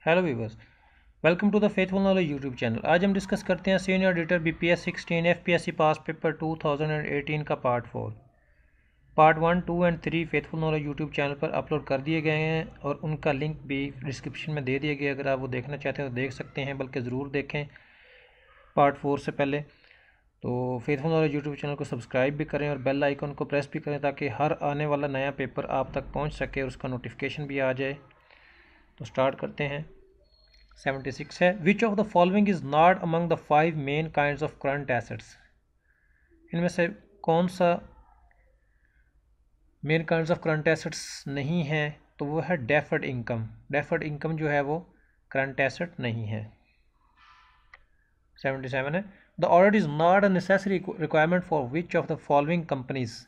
Hello viewers, welcome to the faithful knowledge YouTube channel. आज हम discuss करते हैं senior auditor BPS 16 FPSC past paper 2018 का part 4। Part 1, 2 and 3 faithful knowledge YouTube channel पर upload कर दिए गए हैं और उनका लिंक भी डिस्क्रिप्शन में दे दिया गया। अगर आप वो देखना चाहते हैं तो देख सकते हैं, बल्कि ज़रूर देखें पार्ट 4 से पहले। तो फेथफुल नॉलेज यूट्यूब चैनल को सब्सक्राइब भी करें और बेल आइकन को प्रेस भी करें ताकि हर आने वाला नया पेपर आप तक पहुँच सके और उसका नोटिफिकेशन भी आ जाए। तो स्टार्ट करते हैं। 76 है, which of the following is not among the 5 main kinds of current assets. इनमें से कौन सा main kinds of current assets नहीं है? तो वो है डेफर्ड इनकम। डेफर्ड इनकम जो है वो करंट एसेट नहीं है। 77 है, the audit is not a necessary requirement for which of the following companies.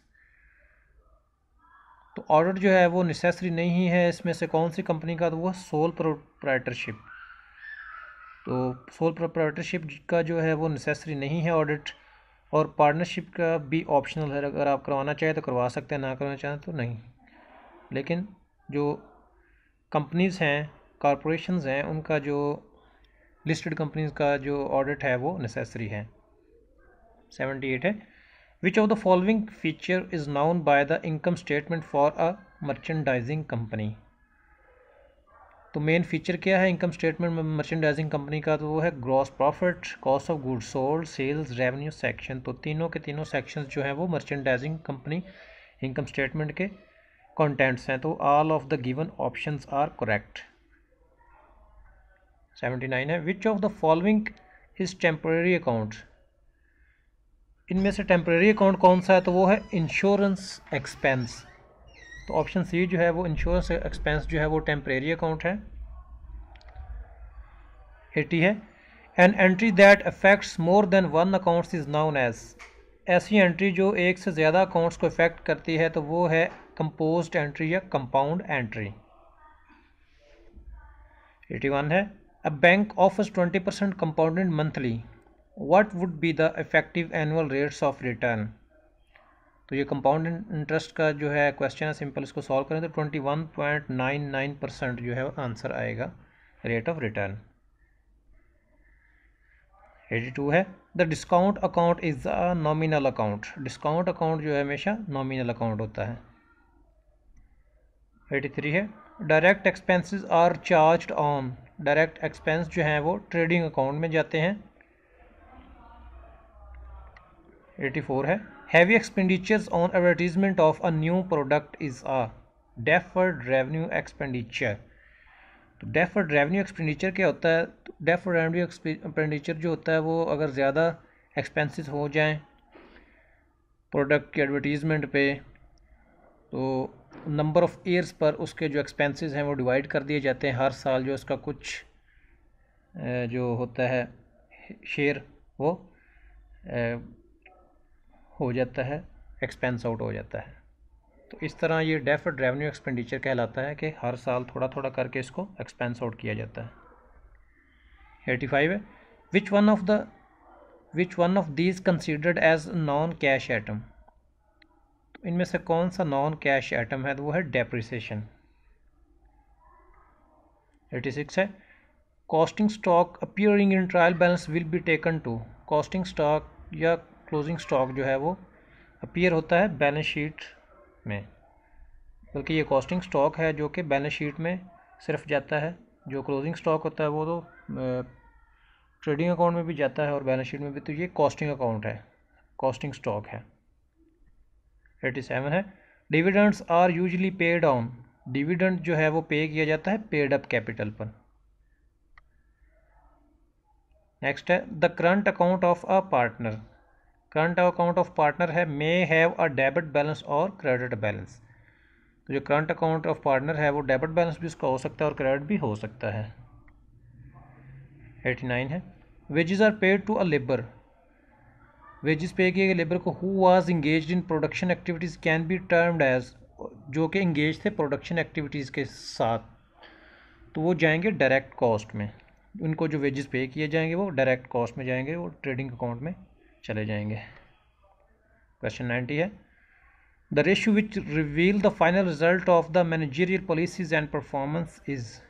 तो ऑडिट जो है वो नेसेसरी नहीं है इसमें से कौन सी कंपनी का? तो वो सोल प्रोप्राइटरशिप। तो सोल प्रोप्राइटरशिप का जो है वो नेसेसरी नहीं है ऑडिट, और पार्टनरशिप का भी ऑप्शनल है। अगर आप करवाना चाहें तो करवा सकते हैं, ना करवाना चाहें तो नहीं। लेकिन जो कंपनीज़ हैं, कॉरपोरेशंस हैं, उनका जो लिस्टेड कंपनीज का जो ऑडिट है वो नेसेसरी है। 78 है, which of the following feature is known by the income statement for a merchandising company. तो मेन फीचर क्या है इनकम स्टेटमेंट में मर्चेंडाइजिंग कंपनी का? तो वो है gross profit, cost of goods sold, sales revenue section. तो तीनों के तीनों सेक्शंस जो हैं वो मर्चेंडाइजिंग कंपनी इनकम स्टेटमेंट के कंटेंट्स हैं। तो all of the given options are correct. 79 है, which of the following is temporary account. इनमें से टेम्परेरी अकाउंट कौन सा है? तो वो है इंश्योरेंस एक्सपेंस। तो ऑप्शन सी जो है वो इंश्योरेंस एक्सपेंस जो है वो टेम्परेरी अकाउंट है। 80 है, an entry that affects more than one accounts is known as. ऐसी एंट्री जो एक से ज़्यादा अकाउंट्स को इफेक्ट करती है तो वो है कंपोज्ड एंट्री या कंपाउंड एंट्री। 81 है, a bank offers 20% compounded monthly, what would be the effective annual rates of return. तो ये कंपाउंड इंटरेस्ट का जो है क्वेश्चन है, सिंपल इसको सॉल्व करें तो 21.99% जो है आंसर आएगा रेट ऑफ रिटर्न। 82 है, the discount account is a nominal account. Discount account जो है हमेशा नॉमिनल अकाउंट होता है। 83 है, direct expenses are charged on. Direct expense जो हैं वो ट्रेडिंग अकाउंट में जाते हैं। 84 है, heavy expenditures on advertisement of a new product is a deferred revenue expenditure. तो डेफर्ड रेवेन्यू एक्सपेंडिचर क्या होता है? तो डेफर्ड रेवेन्यू एक्सपेंडिचर जो होता है वो अगर ज़्यादा एक्सपेंसेस हो जाएं प्रोडक्ट की एडवर्टीज़मेंट पे, तो नंबर ऑफ़ ईयर्स पर उसके जो एक्सपेंसेस हैं वो डिवाइड कर दिए जाते हैं। हर साल जो उसका कुछ जो होता है शेयर वो हो जाता है, एक्सपेंस आउट हो जाता है। तो इस तरह ये डेफर्ड रेवेन्यू एक्सपेंडिचर कहलाता है कि हर साल थोड़ा थोड़ा करके इसको एक्सपेंस आउट किया जाता है। 85 है, which one of these considered as non cash item. तो इनमें से कौन सा नॉन कैश आइटम है? तो वो है डेप्रिसिएशन। 86 है, costing stock appearing in trial balance will be taken to. Costing stock या क्लोजिंग स्टॉक जो है वो अपीयर होता है बैलेंस शीट में, बल्कि ये कॉस्टिंग स्टॉक है जो कि बैलेंस शीट में सिर्फ जाता है। जो क्लोजिंग स्टॉक होता है वो तो ट्रेडिंग अकाउंट में भी जाता है और बैलेंस शीट में भी। तो ये कॉस्टिंग अकाउंट है, कॉस्टिंग स्टॉक है। 87 है, dividends are usually paid on. Dividend जो है वो पे किया जाता है पेड अप कैपिटल पर। नेक्स्ट है, the current account of a partner. Current account of partner है may have a debit balance और क्रेडिट बैलेंस। तो जो करंट अकाउंट ऑफ पार्टनर है वो डेबिट बैलेंस भी उसका हो सकता है और क्रेडिट भी हो सकता है। 89 है, wages are paid to a labour. Wages pay किए गए लेबर को who was engaged in production activities can be termed as. जो कि इंगेज थे प्रोडक्शन एक्टिविटीज़ के साथ, तो वो जाएंगे डायरेक्ट कॉस्ट में। उनको जो वेजेस पे किए जाएंगे वो डायरेक्ट कॉस्ट में जाएंगे, वो ट्रेडिंग अकाउंट में चले जाएंगे। क्वेश्चन 90 है, the ratio which reveal the final result of the managerial policies and performance is.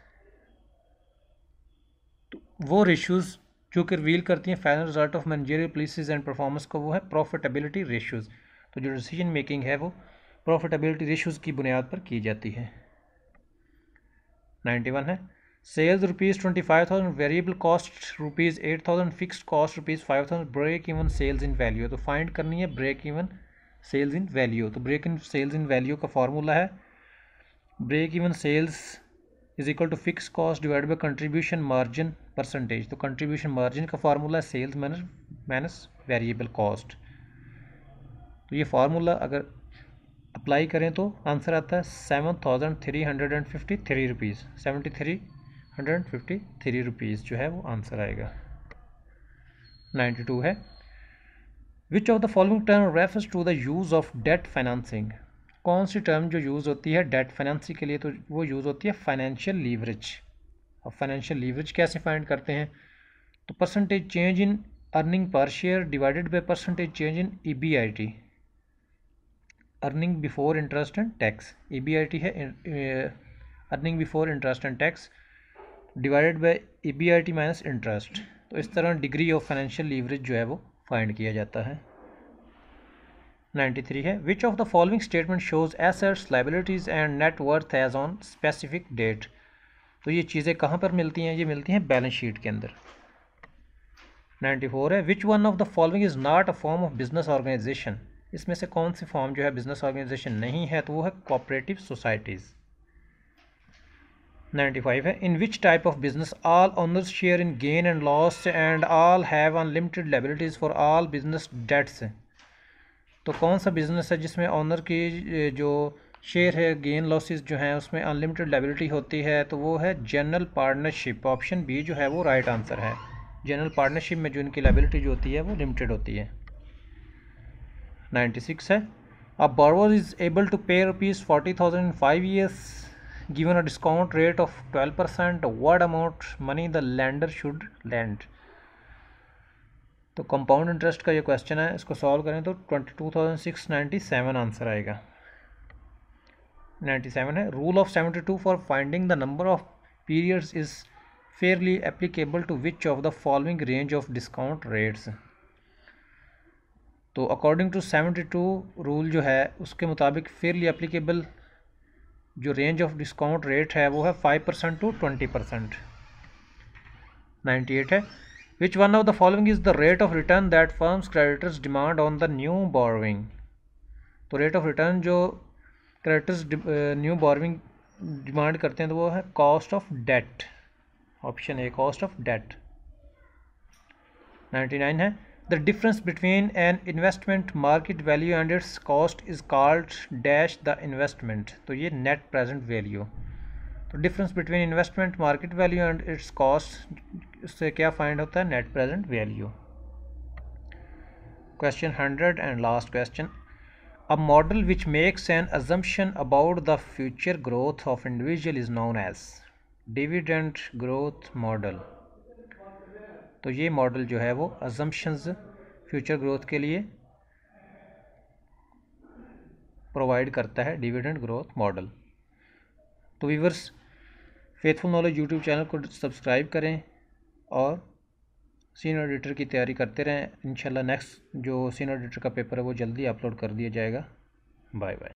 वो रेशियोज़ जो कि रिवील करती हैं final result of managerial policies and performance को, वो है प्रॉफिटेबिलिटी रेशियोज़। तो जो डिसीजन मेकिंग है वो प्रॉफिटेबिलिटी रेशियोज़ की बुनियाद पर की जाती है। 91 है sales ₹25,000, variable cost ₹8,000, fixed cost ₹5,000, break even sales in value. तो फाइंड करनी है break even sales in value. तो break in sales in value का फार्मूला है break even sales is equal to fix cost divide by contribution margin percentage. तो contribution margin का formula है sales minus variable cost. तो ये formula अगर apply करें तो आंसर आता है ₹7,353, ₹7,353 जो है वो आंसर आएगा। 92 है which of the following term refers to the use of debt financing. कौन सी टर्म जो यूज़ होती है डेट फाइनेंसिंग के लिए, तो वो यूज़ होती है फाइनेंशियल लीवरेज। अब फाइनेंशियल लीवरेज कैसे फाइंड करते हैं, तो percentage change in earning per share divided by percentage change in EBIT, earning before interest and tax. EBIT है earning before interest and tax divided by EBIT minus interest. तो इस तरह degree of financial leverage जो है वो find किया जाता है। 93 है which of the following statement shows assets liabilities and net worth as on specific date. तो ये चीज़ें कहाँ पर मिलती हैं, ये मिलती हैं बैलेंस शीट के अंदर। 94 है which one of the following is not a form of business organisation. इसमें से कौन सी फॉर्म जो है बिजनेस ऑर्गेनाइजेशन नहीं है, तो वो है कोऑपरेटिव सोसाइटीज़। 95 है in which type of business all owners share in gain and loss and all have unlimited liabilities for all business debts. तो कौन सा बिजनेस है जिसमें ऑनर की जो शेयर है गेन लॉसेस जो हैं उसमें अनलिमिटेड लायबिलिटी होती है, तो वो है जनरल पार्टनरशिप। ऑप्शन बी जो है वो राइट आंसर है। जनरल पार्टनरशिप में जो इनकी लायबिलिटी जो होती है वो लिमिटेड होती है। 96 है अ borrower is able to pay ₹40,000 in 5 years given a discount rate of 12%, what amount money the lender should lend। तो कंपाउंड इंटरेस्ट का ये क्वेश्चन है, इसको सॉल्व करें तो 22,697 आंसर आएगा। 97 है rule of 72 for finding the number of periods is fairly applicable to which of the following range of discount rates. तो अकॉर्डिंग टू 72 रूल जो है उसके मुताबिक फेयरली एप्लीकेबल जो रेंज ऑफ डिस्काउंट रेट है वो है 5% to 20%। 98 है which one of the following is the rate of return that firms creditors demand on the new borrowing. तो रेट ऑफ रिटर्न जो क्रेडिटर्स न्यू बोरोइंग डिमांड करते हैं तो वो है cost of debt. Option A cost of debt. 99 है the difference between an investment market value and its cost is called dash the investment. तो ये नेट प्रेजेंट वैल्यू। तो difference between investment market value and its cost, इससे क्या find होता है net present value. Question 100 and last question a model which makes an assumption about the future growth of individual is known as dividend growth model. तो ये model जो है वो assumptions future growth के लिए प्रोवाइड करता है, डिविडेंड ग्रोथ मॉडल। तो viewers faithful knowledge YouTube channel को सब्सक्राइब करें और सीनियर एडिटर की तैयारी करते रहें। इंशाल्लाह नेक्स्ट जो सीनियर एडिटर का पेपर है वो जल्दी अपलोड कर दिया जाएगा। Bye bye.